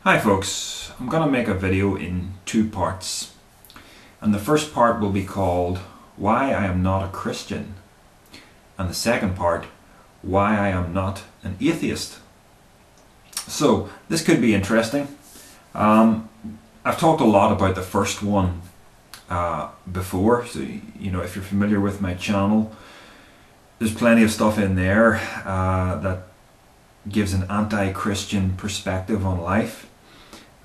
Hi folks, I'm going to make a video in two parts, and the first part will be called Why I Am Not a Christian, and the second part, Why I Am Not an Atheist. So this could be interesting. I've talked a lot about the first one before, so if you're familiar with my channel, there's plenty of stuff in there that gives an anti-Christian perspective on life.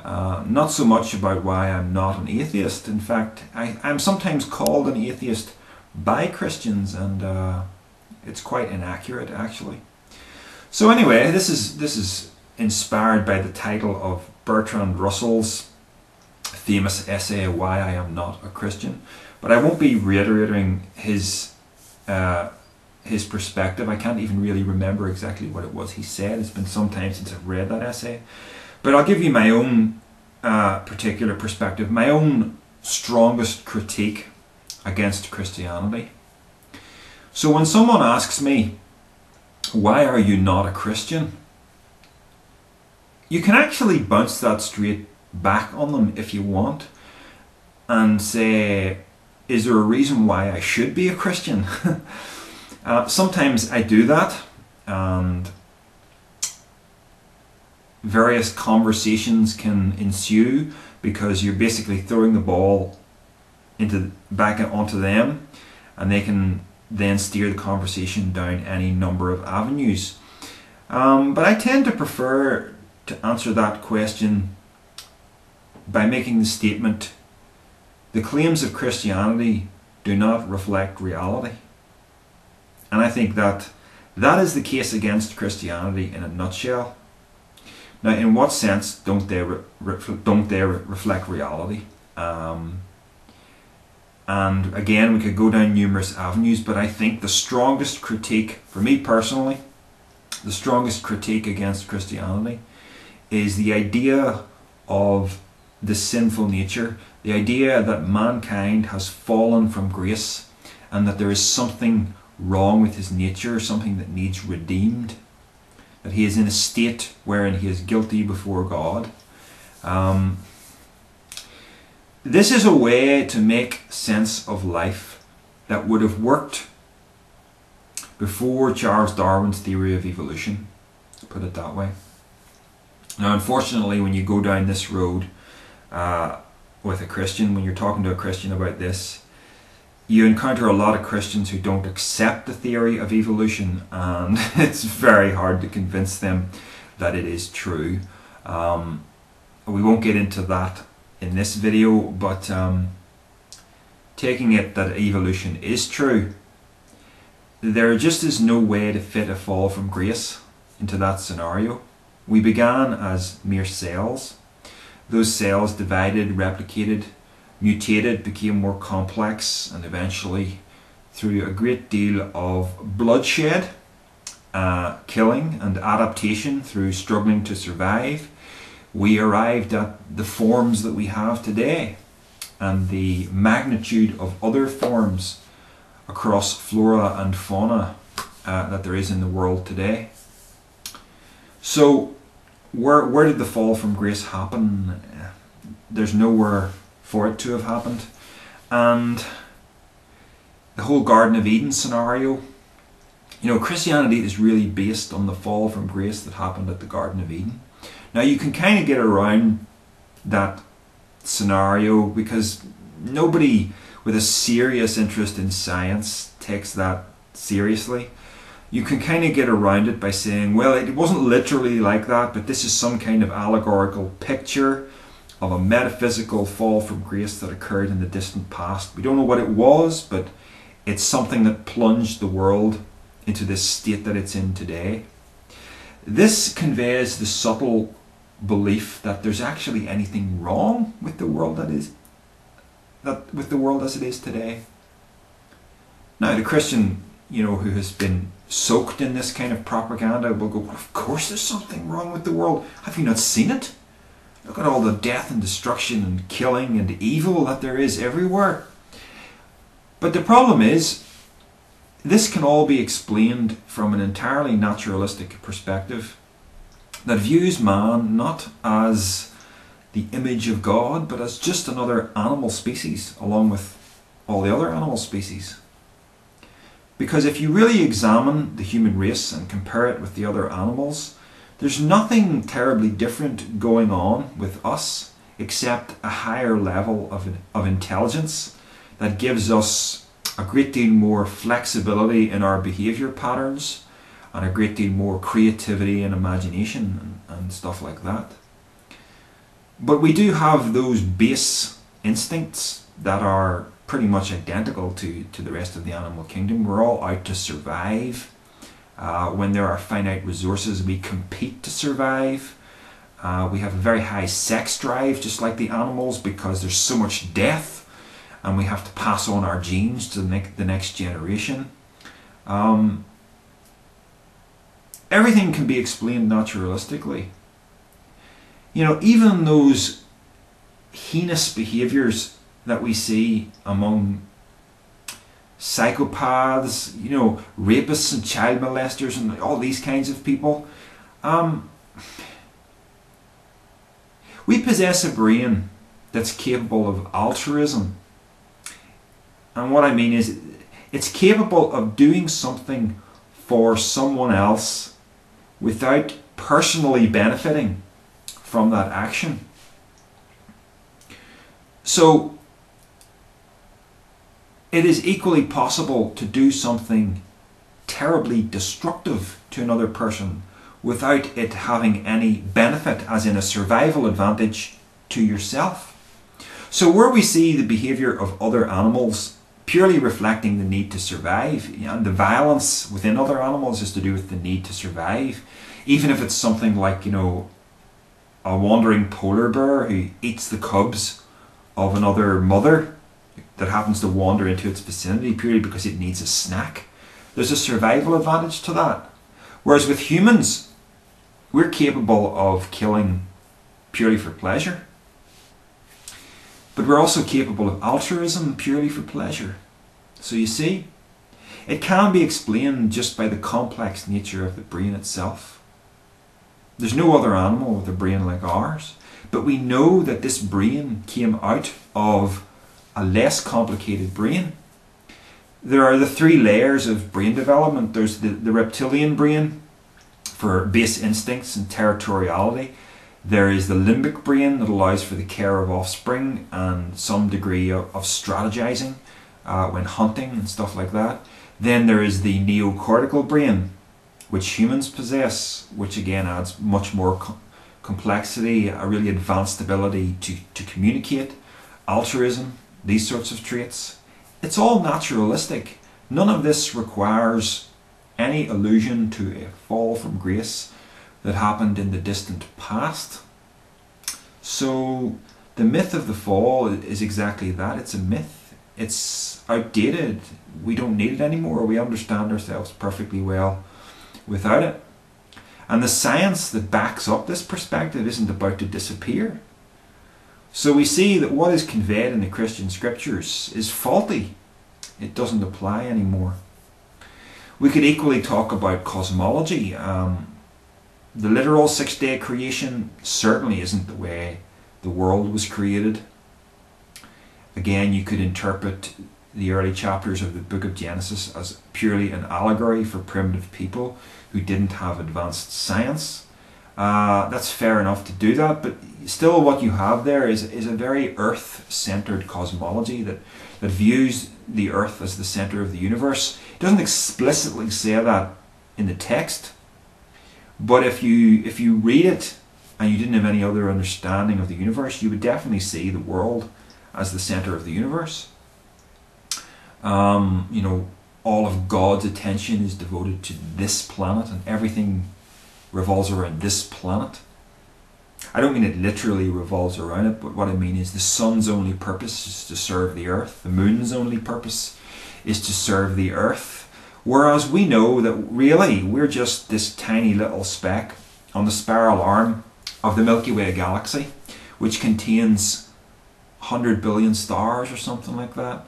Not so much about why I'm not an atheist. In fact, I'm sometimes called an atheist by Christians, and it's quite inaccurate actually. So anyway, this is inspired by the title of Bertrand Russell's famous essay, Why I Am Not a Christian. But I won't be reiterating his perspective. I can't even really remember exactly what it was he said. It's been some time since I've read that essay. But I'll give you my own particular perspective, my own strongest critique against Christianity. So when someone asks me, why are you not a Christian? You can actually bounce that straight back on them if you want and say, is there a reason why I should be a Christian? Sometimes I do that, and various conversations can ensue because you're basically throwing the ball back onto them, and they can then steer the conversation down any number of avenues. But I tend to prefer to answer that question by making the statement, the claims of Christianity do not reflect reality. And I think that is the case against Christianity in a nutshell. Now, in what sense don't they reflect reality? And again, we could go down numerous avenues, but I think the strongest critique, for me personally, the strongest critique against Christianity is the idea of the sinful nature, the idea that mankind has fallen from grace and that there is something wrong with his nature, something that needs redeemed, that he is in a state wherein he is guilty before God. This is a way to make sense of life that would have worked before Charles Darwin's theory of evolution, to put it that way. Now, unfortunately, when you go down this road with a Christian, when you're talking to a Christian about this, you encounter a lot of Christians who don't accept the theory of evolution, and it's very hard to convince them that it is true. We won't get into that in this video, but taking it that evolution is true, there just is no way to fit a fall from grace into that scenario. We began as mere cells. Those cells divided, replicated, mutated, became more complex, and eventually, through a great deal of bloodshed, killing and adaptation through struggling to survive, we arrived at the forms that we have today and the magnitude of other forms across flora and fauna that there is in the world today. So where did the fall from grace happen? There's nowhere for it to have happened. And the whole Garden of Eden scenario, Christianity is really based on the fall from grace that happened at the Garden of Eden. Now, you can kind of get around that scenario because nobody with a serious interest in science takes that seriously. You can kind of get around it by saying, well, it wasn't literally like that, but this is some kind of allegorical picture of a metaphysical fall from grace that occurred in the distant past. We don't know what it was, but it's something that plunged the world into this state that it's in today. This conveys the subtle belief that there's actually anything wrong with the world with the world as it is today. Now, the Christian, who has been soaked in this kind of propaganda will go, well, of course there's something wrong with the world. Have you not seen it? Look at all the death and destruction and killing and evil that there is everywhere. But the problem is, this can all be explained from an entirely naturalistic perspective. that views man not as the image of God, but as just another animal species along with all the other animal species. Because if you really examine the human race and compare it with the other animals, there's nothing terribly different going on with us except a higher level of intelligence that gives us a great deal more flexibility in our behaviour patterns and a great deal more creativity and imagination and stuff like that. But we do have those base instincts that are pretty much identical to the rest of the animal kingdom. We're all out to survive. When there are finite resources, we compete to survive. We have a very high sex drive, just like the animals, because there's so much death and we have to pass on our genes to the next generation. Everything can be explained naturalistically. You know, even those heinous behaviours that we see among psychopaths, you know, rapists and child molesters and all these kinds of people, we possess a brain that's capable of altruism. And what I mean is, it's capable of doing something for someone else without personally benefiting from that action. So it is equally possible to do something terribly destructive to another person without it having any benefit, as in a survival advantage, to yourself. So where we see the behaviour of other animals purely reflecting the need to survive, and the violence within other animals is to do with the need to survive, even if it's something like, you know, a wandering polar bear who eats the cubs of another mother that happens to wander into its vicinity purely because it needs a snack. There's a survival advantage to that. Whereas with humans, we're capable of killing purely for pleasure. But we're also capable of altruism purely for pleasure. So you see, it can be explained just by the complex nature of the brain itself. There's no other animal with a brain like ours, but we know that this brain came out of a less complicated brain. There are the three layers of brain development. There's the reptilian brain for base instincts and territoriality. There is the limbic brain that allows for the care of offspring and some degree of strategizing when hunting and stuff like that. Then there is the neocortical brain, which humans possess, which again adds much more complexity, a really advanced ability to communicate, altruism, these sorts of traits. It's all naturalistic. None of this requires any allusion to a fall from grace that happened in the distant past. So the myth of the fall is exactly that. It's a myth. It's outdated. We don't need it anymore. We understand ourselves perfectly well without it. And the science that backs up this perspective isn't about to disappear. So we see that what is conveyed in the Christian scriptures is faulty. It doesn't apply anymore. We could equally talk about cosmology. The literal six-day creation certainly isn't the way the world was created. Again, you could interpret the early chapters of the book of Genesis as purely an allegory for primitive people who didn't have advanced science. That's fair enough to do that, but still what you have there is a very earth-centered cosmology that views the earth as the center of the universe. It doesn't explicitly say that in the text, but if you read it and you didn't have any other understanding of the universe, you would definitely see the world as the center of the universe. You know, all of God's attention is devoted to this planet and everything revolves around this planet. I don't mean it literally revolves around it, but what I mean is the sun's only purpose is to serve the earth. The moon's only purpose is to serve the earth. Whereas we know that really we're just this tiny little speck on the spiral arm of the Milky Way galaxy, which contains 100 billion stars or something like that.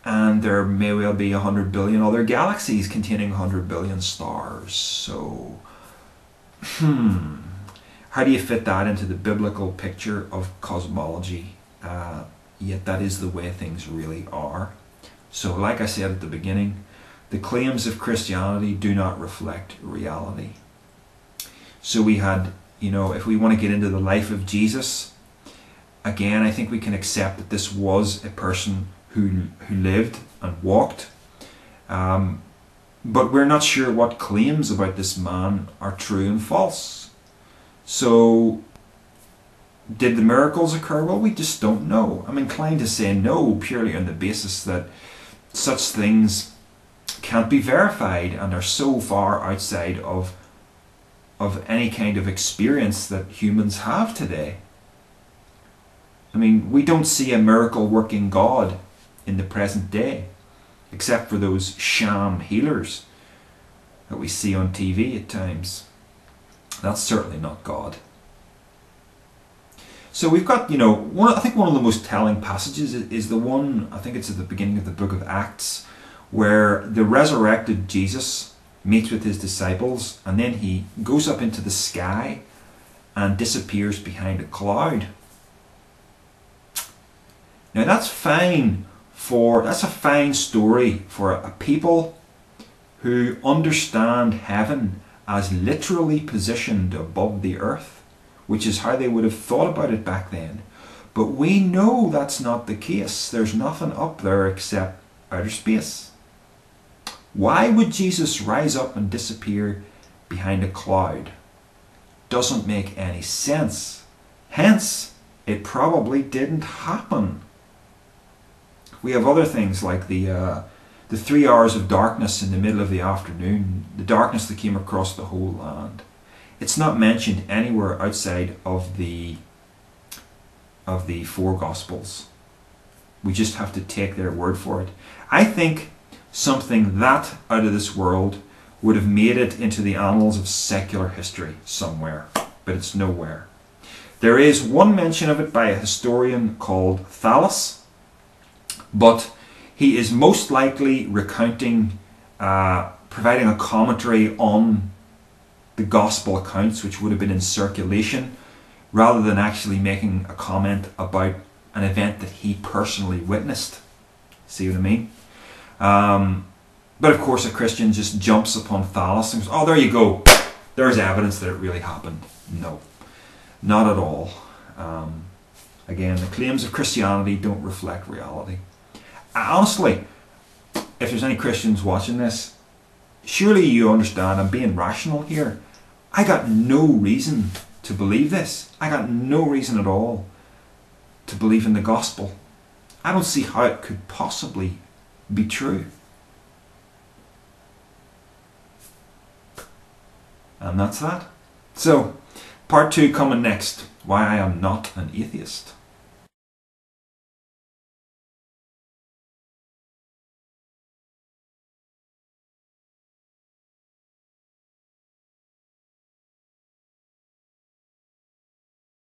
And there may well be 100 billion other galaxies containing 100 billion stars. So How do you fit that into the biblical picture of cosmology? Yet that is the way things really are. So like I said at the beginning, the claims of Christianity do not reflect reality. So we had, if we want to get into the life of Jesus, again, I think we can accept that this was a person who lived and walked. But we're not sure what claims about this man are true and false. So, did the miracles occur? Well, we just don't know. I'm inclined to say no, purely on the basis that such things can't be verified and are so far outside of any kind of experience that humans have today. I mean, we don't see a miracle working God in the present day, except for those sham healers that we see on TV at times. That's certainly not God. So we've got, I think one of the most telling passages is the one, I think it's at the beginning of the book of Acts, where the resurrected Jesus meets with his disciples, and then he goes up into the sky and disappears behind a cloud. Now that's fine that's a fine story for a people who understand heaven as literally positioned above the earth, which is how they would have thought about it back then. But we know that's not the case. There's nothing up there except outer space. Why would Jesus rise up and disappear behind a cloud? Doesn't make any sense. Hence, it probably didn't happen. We have other things like the 3 hours of darkness in the middle of the afternoon, the darkness that came across the whole land. It's not mentioned anywhere outside of the 4 Gospels. We just have to take their word for it. I think something that out of this world would have made it into the annals of secular history somewhere, but it's nowhere. There is one mention of it by a historian called Thales, but he is most likely recounting, providing a commentary on the gospel accounts which would have been in circulation, rather than actually making a comment about an event that he personally witnessed. See what I mean? But of course a Christian just jumps upon Thales and goes, oh, there you go, there's evidence that it really happened. No, not at all. Again, the claims of Christianity don't reflect reality. Honestly, if there's any Christians watching this, surely you understand I'm being rational here. I got no reason to believe this. I got no reason at all to believe in the gospel. I don't see how it could possibly be true. And that's that. So, part 2 coming next. Why I am not an atheist.